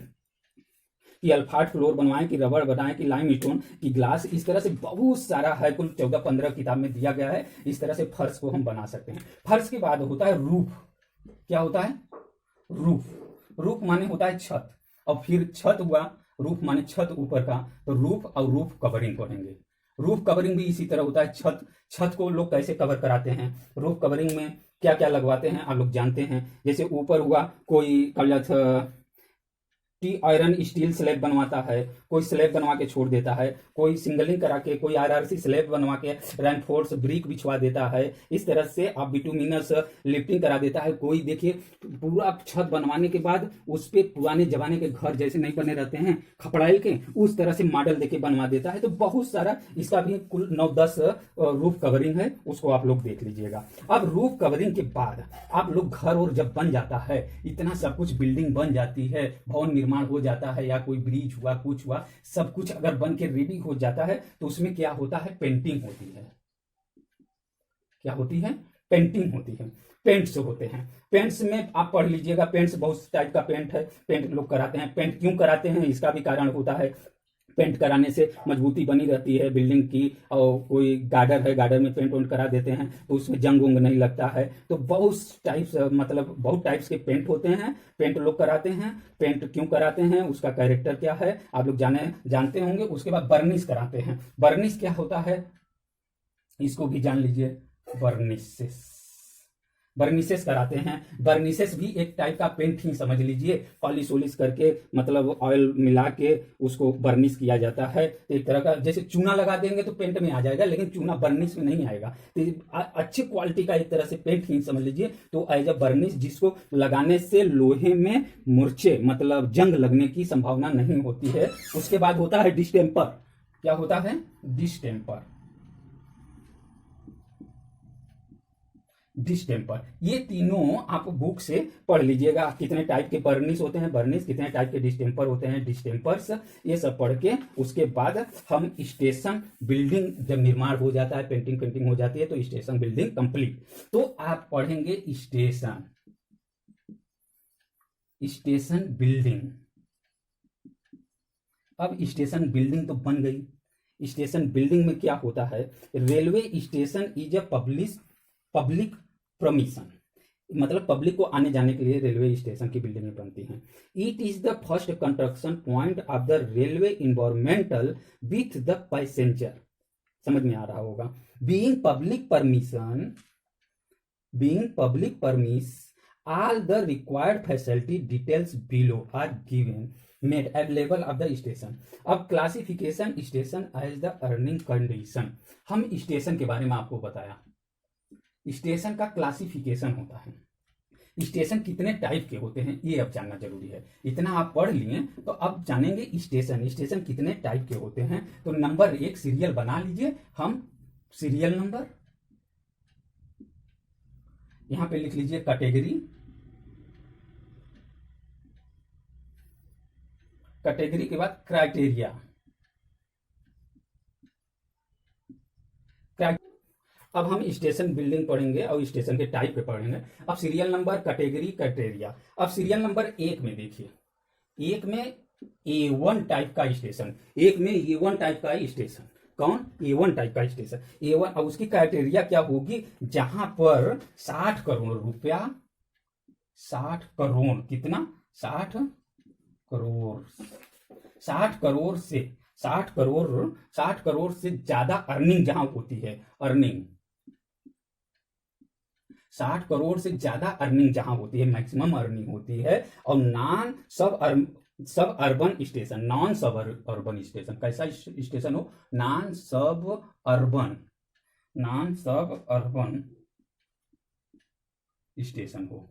कि अल्फाट फ्लोर बनवाएं कि रबड़ बनाएं कि लाइम स्टोन की ग्लास, इस तरह से बहुत सारा है, कुल 14-15 किताब में दिया गया है। इस तरह से फर्श को हम बना सकते हैं। फर्श के बाद होता है रूफ। क्या होता है, रूफ माने होता है छत, और फिर छत हुआ, रूफ माने छत ऊपर का, तो रूफ और रूफ कवरिंग पढ़ेंगे। रूफ कवरिंग भी इसी तरह होता है। छत को लोग कैसे कवर कराते हैं, रूफ कवरिंग में क्या क्या लगवाते हैं आप लोग जानते हैं। जैसे ऊपर हुआ कोई टी आयरन स्टील स्लैब बनवाता है, कोई स्लैब बनवा के छोड़ देता है, कोई सिंगलिंग करा के, कोई आरआरसी स्लैब बनवा के रेनफोर्स ब्रिक बिछवा देता है। इस तरह से आप बिटुमिनस लिफ्टिंग करा देता है। कोई देखिए पूरा छत बनवाने के बाद उस पे पुराने जमाने के घर जैसे नहीं बने रहते हैं खपड़ाइल के, उस तरह से मॉडल देके बनवा देता है। तो बहुत सारा इसका भी कुल 9-10 रूफ कवरिंग है, उसको आप लोग देख लीजिएगा। अब रूफ कवरिंग के बाद आप लोग घर और जब बन जाता है, इतना सब कुछ बिल्डिंग बन जाती है, भवन निर्माण हो जाता है, या कोई ब्रिज हुआ, कुछ हुआ, सब कुछ अगर बन के रेडी हो जाता है तो उसमें क्या होता है, पेंटिंग होती है। क्या होती है? पेंटिंग होती है। पेंट्स होते हैं। पेंट्स में आप पढ़ लीजिएगा, पेंट्स बहुत टाइप का पेंट है, पेंट लोग कराते हैं। पेंट क्यों कराते हैं, इसका भी कारण होता है। पेंट कराने से मजबूती बनी रहती है बिल्डिंग की, और कोई गार्डर है, गार्डर में पेंट वेंट करा देते हैं तो उसमें जंग उंग नहीं लगता है। तो बहुत टाइप्स, मतलब बहुत टाइप्स के पेंट होते हैं, पेंट लोग कराते हैं। पेंट क्यों कराते हैं, उसका कैरेक्टर क्या है, आप लोग जानते होंगे। उसके बाद बर्निश कराते हैं। बर्निश क्या होता है, इसको भी जान लीजिए। बर्निशेस कराते हैं। बर्निशेस भी एक टाइप का पेंट ही समझ लीजिए, पॉलिश ओलिश करके, मतलब ऑयल मिला के उसको बर्निश किया जाता है। एक तरह का, जैसे चूना लगा देंगे तो पेंट में आ जाएगा, लेकिन चूना बर्निश में नहीं आएगा। तो अच्छी क्वालिटी का एक तरह से पेंट ही समझ लीजिए। तो एज अ बर्निश, जिसको लगाने से लोहे में मूर्छे मतलब जंग लगने की संभावना नहीं होती है। उसके बाद होता है डिस्टेम्पर। क्या होता है? डिस्टेम्पर। डिस्टेम्पर, ये तीनों आप बुक से पढ़ लीजिएगा। कितने टाइप के बर्निश होते हैं, बर्निश, कितने टाइप के डिस्टेम्पर होते हैं, डिस्टेम्पर्स, ये सब पढ़ के उसके बाद हम स्टेशन बिल्डिंग जब निर्माण हो जाता है, पेंटिंग हो जाती है, तो स्टेशन बिल्डिंग कंप्लीट। तो आप पढ़ेंगे स्टेशन बिल्डिंग। अब स्टेशन बिल्डिंग तो बन गई। स्टेशन बिल्डिंग में क्या होता है, railway station is a public permission, मतलब पब्लिक को आने जाने के लिए रेलवे स्टेशन की बिल्डिंगें बनती हैं। It is the first construction point of the railway environmental with the passenger. समझ में आ रहा होगा। Being public Parmish all the required facility details below are given made available of the station। अब classification station as the earning condition. हम station के बारे में आपको बताया, स्टेशन का क्लासिफिकेशन होता है। स्टेशन कितने टाइप के होते हैं ये अब जानना जरूरी है। इतना आप पढ़ लिए तो अब जानेंगे स्टेशन कितने टाइप के होते हैं। तो नंबर 1 सीरियल बना लीजिए। हम सीरियल नंबर यहां पे लिख लीजिए, कैटेगरी के बाद क्राइटेरिया। अब हम स्टेशन बिल्डिंग पढ़ेंगे और स्टेशन के टाइप पे पढ़ेंगे। अब सीरियल नंबर, कैटेगरी, क्राइटेरिया। अब सीरियल नंबर 1 में देखिए, 1 में A1 टाइप का स्टेशन, 1 में A1 टाइप का स्टेशन। कौन? A1 टाइप का स्टेशन, A1। अब उसकी क्राइटेरिया क्या होगी, जहां पर 60 करोड़ रुपया, 60 करोड़, कितना? 60 करोड़, 60 करोड़ से 60 करोड़ से ज्यादा अर्निंग जहां होती है, अर्निंग 60 करोड़ से ज्यादा अर्निंग जहां होती है, मैक्सिमम अर्निंग होती है। और नॉन सब अर्बन स्टेशन, नॉन सब अर्बन स्टेशन, कैसा स्टेशन हो? नॉन सब अर्बन स्टेशन हो।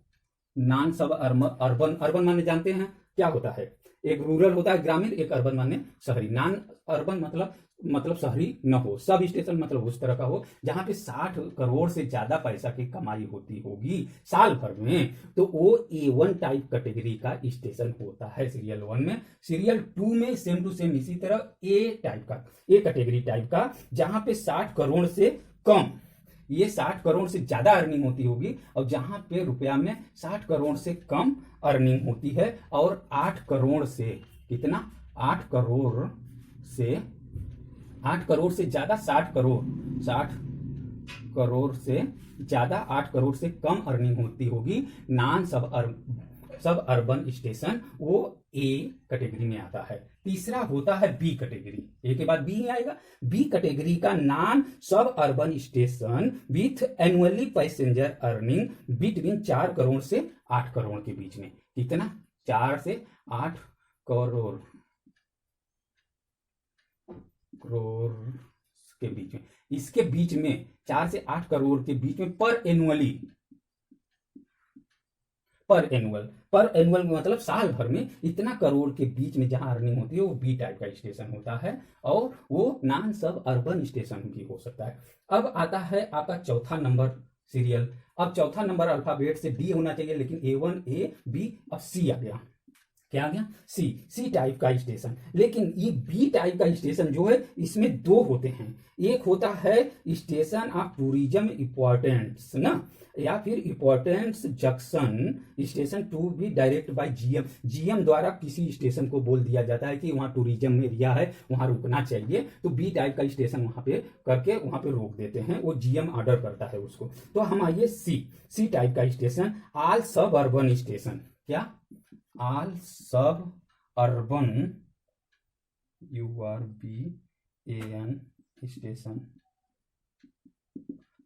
नॉन सब अर्बन माने जानते हैं क्या होता है? एक रूरल होता है ग्रामीण, एक अर्बन माने शहरी। नॉन अर्बन मतलब शहरी न हो। सब स्टेशन मतलब उस तरह का हो जहां पे 60 करोड़ से ज्यादा पैसा की कमाई होती होगी साल भर में, तो वो A1 टाइप कैटेगरी का स्टेशन होता है सीरियल 1 में। सीरियल 2 में सेम टू सेम इसी तरह ए कैटेगरी टाइप का, जहां पे 60 करोड़ से कम, ये 60 करोड़ से ज्यादा अर्निंग होती होगी, और जहां पे रुपया में 60 करोड़ से कम अर्निंग होती है। और 8 करोड़ से कितना? 8 करोड़ से ज्यादा 60 करोड़ से ज्यादा 8 करोड़ से कम अर्निंग होती होगी। नॉन सब अर्बन स्टेशन वो ए कैटेगरी में आता है। तीसरा होता है बी कैटेगरी, ए के बाद बी ही आएगा। बी कैटेगरी का नॉन सब urban station with annually passenger earning between 4 crore से 8 करोड़ के बीच में। कितना? 4 से 8 करोड़ करोड़ के बीच में, इसके बीच में 4 से 8 करोड़ के बीच में पर एनुअल मतलब साल भर में इतना करोड़ के बीच में जहां अर्निंग होती है वो बी टाइप का स्टेशन होता है, और वो नॉन सब अर्बन स्टेशन भी हो सकता है। अब आता है आपका चौथा नंबर सीरियल। अब चौथा नंबर अल्फाबेट से डी होना चाहिए, लेकिन A1 A B अब C आ गया। क्या आ गया? सी टाइप का स्टेशन। लेकिन ये बी टाइप का स्टेशन जो है इसमें दो होते हैं। एक होता है स्टेशन ऑफ टूरिज्म इंपॉर्टेंस ना, या फिर importance junction station to be direct by GM द्वारा किसी स्टेशन को बोल दिया जाता है कि वहां टूरिज्म एरिया है, वहां रुकना चाहिए, तो बी टाइप का स्टेशन वहां पे करके वहां पे रोक देते हैं, वो जीएम ऑर्डर करता है उसको। तो हम आइए सी टाइप का स्टेशन, ऑल सब अर्बन स्टेशन। क्या? ऑल सब अर्बन URBAN स्टेशन,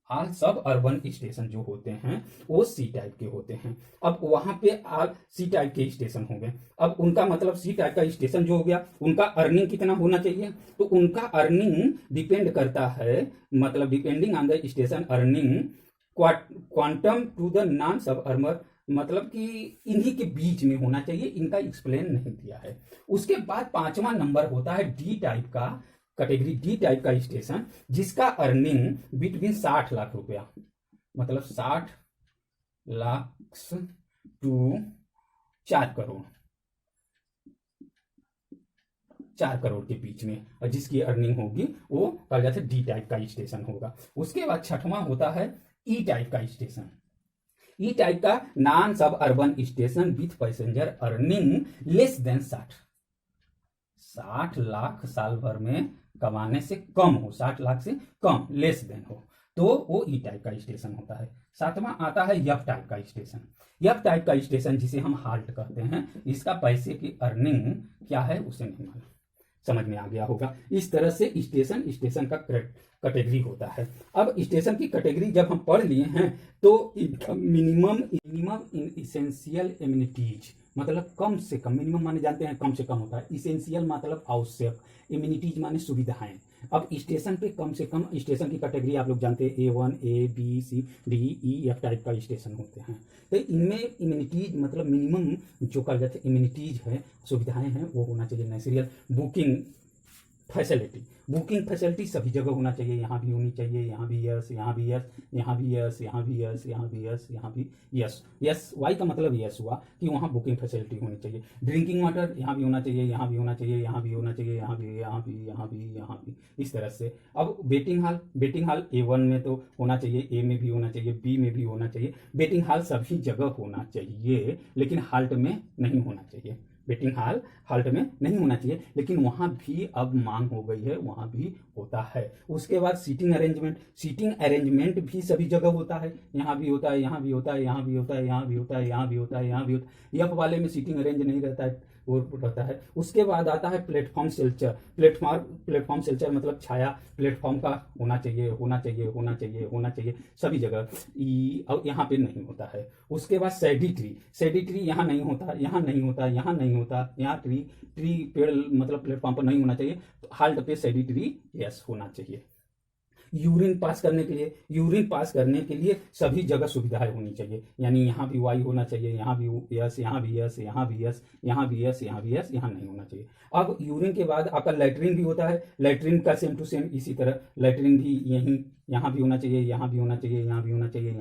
ऑल सब अर्बन स्टेशन जो होते हैं वो सी टाइप के होते हैं। अब वहां पे ऑल सी टाइप के स्टेशन हो गए। अब उनका मतलब सी टाइप का स्टेशन जो हो गया, उनका अर्निंग कितना होना चाहिए? तो उनका अर्निंग डिपेंड करता है, मतलब depending on the station earning quantum to the non suburban, मतलब कि इन्हीं के बीच में होना चाहिए। इनका एक्सप्लेन नहीं दिया है। उसके बाद पांचवा नंबर होता है डी टाइप का कैटेगरी, डी टाइप का स्टेशन जिसका अर्निंग बिटवीन 60 लाख रुपया, मतलब 60 लाख टू 4 करोड़, 4 करोड़ के बीच में, और जिसकी अर्निंग होगी वो कहा जाता है डी टाइप का स्टेशन होगा। उसके बाद छठवां होता है ई टाइप का स्टेशन। ई टाइप का नॉन सब urban station with passenger earning less than 60 lakh साल भर में कमाने से कम हो, 60 लाख से कम, लेस देन हो, तो वो ई टाइप का स्टेशन होता है। सातवां आता है एफ टाइप का स्टेशन। एफ टाइप का स्टेशन जिसे हम हाल्ट कहते हैं, इसका पैसे की अर्निंग क्या है उसे नहीं मालूम, समझ में आ गया होगा। इस तरह से स्टेशन का कैटेगरी होता है। अब स्टेशन की कैटेगरी जब हम पढ़ लिए हैं तो मिनिमम इन इसेंशियल एमिनिटीज, मतलब कम से कम, मिनिमम माने जानते हैं कम से कम होता है, इसेंशियल मतलब आवश्यक, इम्यूनिटीज माने सुविधाएं। अब स्टेशन पे कम से कम स्टेशन की कैटेगरी आप लोग जानते हैं A1 A B C D E F type का स्टेशन होते हैं। तो इनमें इम्यूनिटीज मतलब मिनिमम जो कहा जाता है इम्यूनिटीज है, सुविधाएं हैं, वो होना चाहिए। नेचुरल बुकिंग फैसिलिटी सभी जगह होना चाहिए, यहाँ भी होनी चाहिए, यहाँ भी यस, यहाँ भी यस, यहाँ भी यस, यहाँ भी यस, यहाँ भी यस, यहाँ भी यस। यस वाई का मतलब यस हुआ कि वहाँ बुकिंग फैसिलिटी होनी चाहिए। ड्रिंकिंग वाटर यहाँ भी होना चाहिए, यहाँ भी होना चाहिए, यहाँ भी होना चाहिए, यहाँ भी, यहाँ भी, यहाँ भी, यहाँ भी, इस तरह से। अब वेटिंग हॉल A1 में तो होना चाहिए, A में भी होना चाहिए, B में भी होना चाहिए। वेटिंग हॉल सभी जगह होना चाहिए, लेकिन हाल्ट में नहीं होना चाहिए। वेटिंग हॉल हाल्ट में नहीं होना चाहिए, लेकिन वहां भी अब मांग हो गई है, वहां भी होता है। उसके बाद सीटिंग अरेंजमेंट भी सभी जगह होता है, यहाँ भी होता है, यहाँ भी होता है, यहाँ भी होता है, यहाँ भी होता है, यहाँ भी होता है, यहाँ भी होता है। यफ वाले में सीटिंग अरेंज नहीं रहता है, वो रहता है। उसके बाद आता है प्लेटफॉर्म सेल्चर। प्लेटफॉर्म सेल्चर मतलब छाया प्लेटफॉर्म का होना चाहिए, होना चाहिए, होना चाहिए, होना चाहिए सभी जगह, यहाँ पे नहीं होता है। उसके बाद सैडी ट्री यहाँ नहीं होता, यहाँ नहीं होता, यहाँ नहीं होता, यहाँ ट्री पेड़ मतलब प्लेटफॉर्म पर नहीं होना चाहिए। तो हाल्ट पे सैडी ट्री यस होना चाहिए। यूरिन पास करने के लिए सभी जगह सुविधाएं होनी चाहिए, यानी यहाँ भी वाई होना चाहिए, यहाँ भी यस, यहाँ भी यस, यहाँ भी यस, यहाँ भी यस, यहाँ भी यस, यहाँ नहीं होना चाहिए। अब यूरिन के बाद आपका लैट्रिन भी होता है, लैट्रिन का सेम टू सेम इसी तरह लैट्रिन भी यहाँ भी होना चाहिए, यहाँ भी होना चाहिए, यहाँ भी होना चाहिए,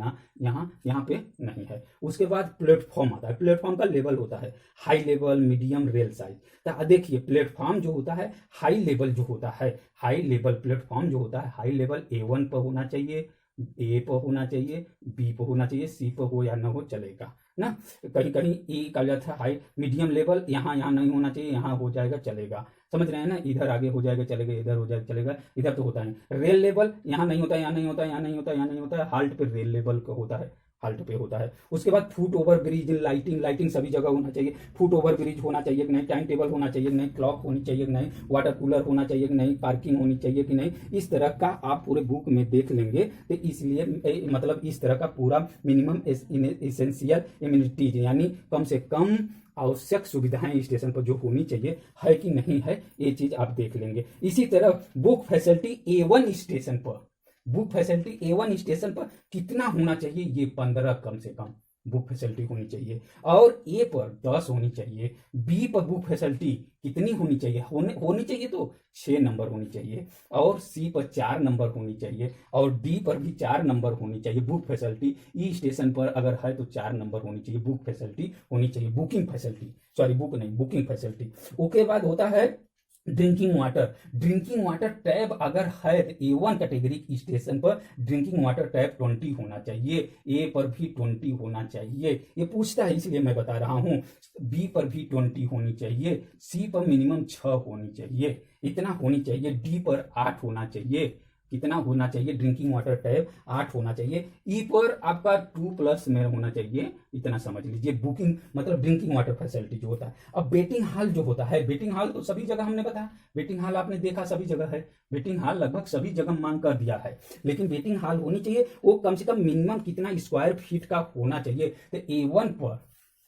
यहाँ पे नहीं है। उसके बाद प्लेटफॉर्म आता है, प्लेटफॉर्म का लेवल होता है high level, medium, rail size. तो देखिए प्लेटफॉर्म जो होता है हाई लेवल जो होता है, हाई लेवल प्लेटफॉर्म जो होता है हाई लेवल A1 पर होना चाहिए, A पर होना चाहिए, B पर होना चाहिए, C पर हो या ना हो चलेगा ना। कहीं कहीं E कहा जाता है हाई। मीडियम लेवल यहाँ नहीं होना चाहिए, यहाँ हो जाएगा चलेगा, समझ रहे हैं ना। इधर आगे हो जाएगा चलेगा, इधर हो जाएगा चलेगा, इधर तो होता है। रेल लेवल यहाँ नहीं होता, यहाँ नहीं होता, यहाँ नहीं होता, यहाँ नहीं होता है। हाल्ट पे रेल लेवल का होता है, हाल्ट पे होता है। उसके बाद foot over bridge, lighting, lighting सभी जगह होना चाहिए। फुट ओवर ब्रिज होना चाहिए कि नहीं, टाइम टेबल होना चाहिए कि नहीं, क्लॉक होनी चाहिए कि नहीं, वाटर कूलर होना चाहिए कि नहीं, पार्किंग होनी चाहिए कि नहीं, इस तरह का आप पूरे बुक में देख लेंगे। तो इसलिए मतलब इस तरह का पूरा मिनिमम एसेंशियल एमिनिटीज यानी कम से कम आवश्यक सुविधाएं स्टेशन पर जो होनी चाहिए है कि नहीं है, ये चीज आप देख लेंगे। इसी तरह बुक फैसिलिटी A1 स्टेशन पर, बुक फैसिलिटी A1 स्टेशन पर कितना होना चाहिए, ये 15 कम से कम बुक फैसिलिटी होनी चाहिए। और ए पर 10 होनी चाहिए। बी पर बुक फैसिलिटी कितनी होनी चाहिए, होनी चाहिए तो 6 नंबर होनी चाहिए। और सी पर 4 नंबर होनी चाहिए। और डी पर भी 4 नंबर होनी चाहिए बुक फैसिलिटी। ई स्टेशन पर अगर है तो 4 नंबर होनी चाहिए बुक फैसिलिटी होनी चाहिए, बुकिंग फैसिलिटी, सॉरी बुक नहीं, बुकिंग फैसिलिटी। उसके बाद होता है drinking water. Drinking water tab अगर है तो A1 कैटेगरी स्टेशन पर ड्रिंकिंग वाटर टैब 20 होना चाहिए। ए पर भी 20 होना चाहिए, ये पूछता है इसलिए मैं बता रहा हूं। बी पर भी 20 होनी चाहिए। सी पर मिनिमम 6 होनी चाहिए, इतना होनी चाहिए। डी पर 8 होना चाहिए, कितना होना चाहिए, ड्रिंकिंग वाटर टैब 8 होना चाहिए। ई पर आपका 2+ में होना चाहिए, इतना समझ लीजिए। बुकिंग मतलब ड्रिंकिंग वाटर फैसिलिटी जो होता है। अब वेटिंग हॉल जो होता है, वेटिंग हॉल तो सभी जगह हमने बताया, वेटिंग हॉल आपने देखा सभी जगह है, वेटिंग हॉल लगभग सभी जगह मांग कर दिया है। लेकिन वेटिंग हॉल होनी चाहिए, वो कम से कम मिनिमम कितना स्क्वायर फीट का होना चाहिए। तो A1 पर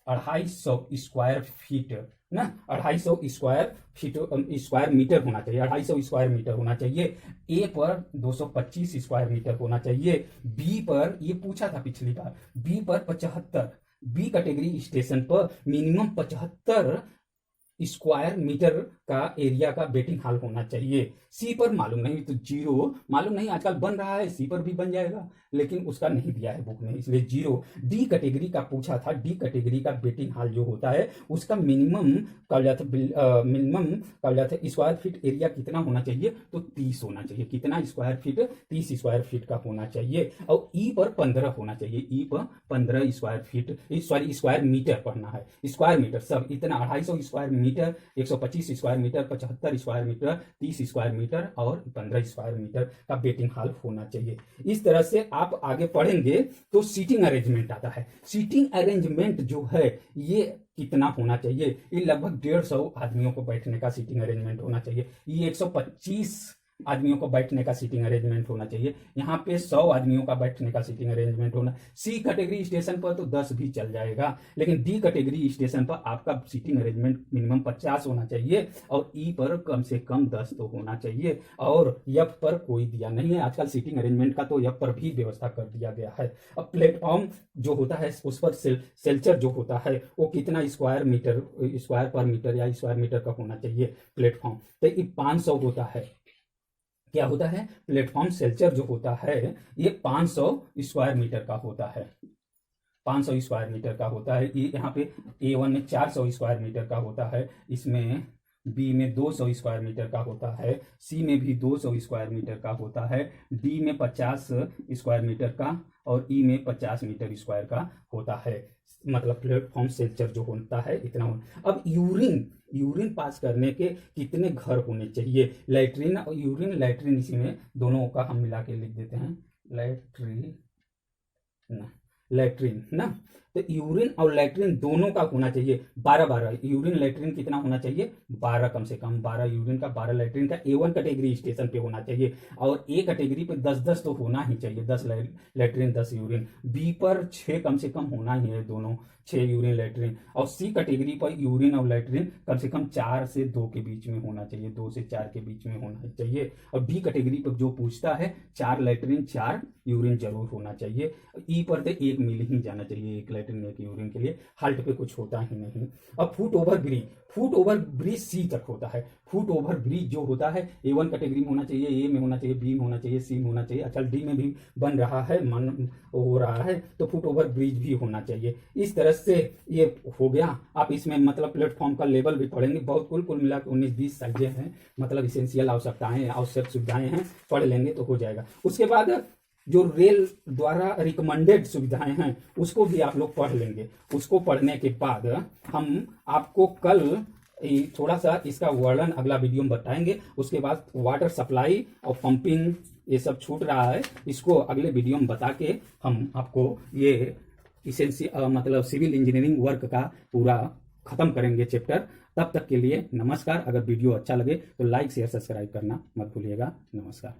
250 स्क्वायर फीट ना, 250 स्क्वायर मीटर होना चाहिए, 250 स्क्वायर मीटर होना चाहिए। ए पर 225 स्क्वायर मीटर होना चाहिए। बी पर, ये पूछा था पिछली बार, बी पर 75, बी कैटेगरी स्टेशन पर मिनिमम 75 स्क्वायर मीटर का एरिया का वेटिंग हॉल होना चाहिए। सी पर मालूम नहीं तो 0, मालूम नहीं आजकल बन रहा है, सी पर भी बन जाएगा लेकिन उसका नहीं दिया है बुक में, इसलिए 0। डी कैटेगरी का पूछा था, डी कैटेगरी का वेटिंग हॉल जो होता है उसका मिनिमम स्क्वायर फीट एरिया कितना होना चाहिए, तो 30 होना चाहिए। कितना स्क्वायर फीट, 30 स्क्वायर फीट का होना चाहिए। और ई पर 15 होना चाहिए, ई पर 15 square feet, sorry square metre पढ़ना है, स्क्वायर मीटर सब इतना 250 square metre, 125 square metre, 75 square metre, 30 square metre और 15 स्क्वायर मीटर का वेटिंग हॉल होना चाहिए। इस तरह से आप आगे पढ़ेंगे तो सीटिंग अरेंजमेंट आता है। सीटिंग अरेंजमेंट जो है ये कितना होना चाहिए, ये लगभग 150 आदमियों को बैठने का सीटिंग अरेंजमेंट होना चाहिए। ये 125 आदमियों को बैठने का सीटिंग अरेंजमेंट होना चाहिए। यहाँ पे 100 आदमियों का बैठने का सीटिंग अरेंजमेंट होना। सी कैटेगरी स्टेशन पर तो 10 भी चल जाएगा, लेकिन डी कैटेगरी स्टेशन पर आपका सीटिंग अरेंजमेंट मिनिमम 50 होना चाहिए। और ई पर कम से कम 10 तो होना चाहिए। और एफ पर कोई दिया नहीं है, आजकल सीटिंग अरेंजमेंट का तो एफ पर भी व्यवस्था कर दिया गया है। अब प्लेटफॉर्म जो होता है उस पर सेल्चर जो होता है वो कितना स्क्वायर पर मीटर या स्क्वायर मीटर का होना चाहिए प्लेटफॉर्म, तो ये 500 होता है। क्या होता है, प्लेटफॉर्म सेल्चर जो होता है ये 500 स्क्वायर मीटर का होता है, 500 स्क्वायर मीटर का होता है। ये यहाँ पे A1 में 400 स्क्वायर मीटर का होता है, इसमें बी में 200 स्क्वायर मीटर का होता है, सी में भी 200 स्क्वायर मीटर का होता है, डी में 50 स्क्वायर मीटर का और ई में 50 मीटर स्क्वायर का होता है। मतलब प्लेटफॉर्म सेल्चर जो होता है इतना होना। अब यूरिन पास करने के कितने घर होने चाहिए, लैट्रिन और यूरिन, लैट्रिन इसी में दोनों का हम मिला के लिख देते हैं, लैट्रिन ना। तो यूरिन और लैट्रिन दोनों का होना चाहिए 12-12। यूरिन लैट्रिन कितना होना चाहिए, 12 कम से कम, 12 यूरिन का 12 लैट्रिन का A1 कैटेगरी स्टेशन पे होना चाहिए। और ए कैटेगरी पे 10-10 तो होना ही चाहिए, 10 लैट्रिन 10 यूरिन। बी पर 6 कम से कम होना ही है, दोनों 6 यूरिन लैट्रिन। और सी कैटेगरी पर यूरिन और लैट्रिन कम से कम 4 से 2 के बीच में होना चाहिए, 2 से 4 के बीच में होना चाहिए। और डी कैटेगरी पर जो पूछता है 4 लैट्रिन 4 यूरिन जरूर होना चाहिए। ई पर तो 1 मिल ही जाना चाहिए, 1 लैट्रिन 1 यूरिन के लिए, हाल्ट पे कुछ होता ही नहीं। अब फुट ओवर ब्रिज सी तक होता है। फुट ओवर ब्रिज जो होता है A1 कैटेगरी में होना चाहिए, ए में होना चाहिए, बी में होना चाहिए, सी में होना चाहिए। अच्छा डी में भी बन रहा है, मन हो रहा है तो फुट ओवर ब्रिज भी होना चाहिए। इस तरह से ये हो गया। आप इसमें मतलब प्लेटफॉर्म का लेवल भी पढ़ेंगे, बहुत कुल मिला के 19-20 साइजें हैं, मतलब इसेंशियल आवश्यकताएं, आवश्यक सुविधाएं हैं, पढ़ लेंगे तो हो जाएगा। उसके बाद जो रेल द्वारा रिकमेंडेड सुविधाएं हैं उसको भी आप लोग पढ़ लेंगे। उसको पढ़ने के बाद हम आपको कल थोड़ा सा इसका वर्णन अगला वीडियो में बताएंगे। उसके बाद वाटर सप्लाई और पंपिंग ये सब छूट रहा है, इसको अगले वीडियो में बता के हम आपको ये मतलब सिविल इंजीनियरिंग वर्क का पूरा खत्म करेंगे चैप्टर। तब तक के लिए नमस्कार। अगर वीडियो अच्छा लगे तो लाइक शेयर सब्सक्राइब करना मत भूलिएगा। नमस्कार।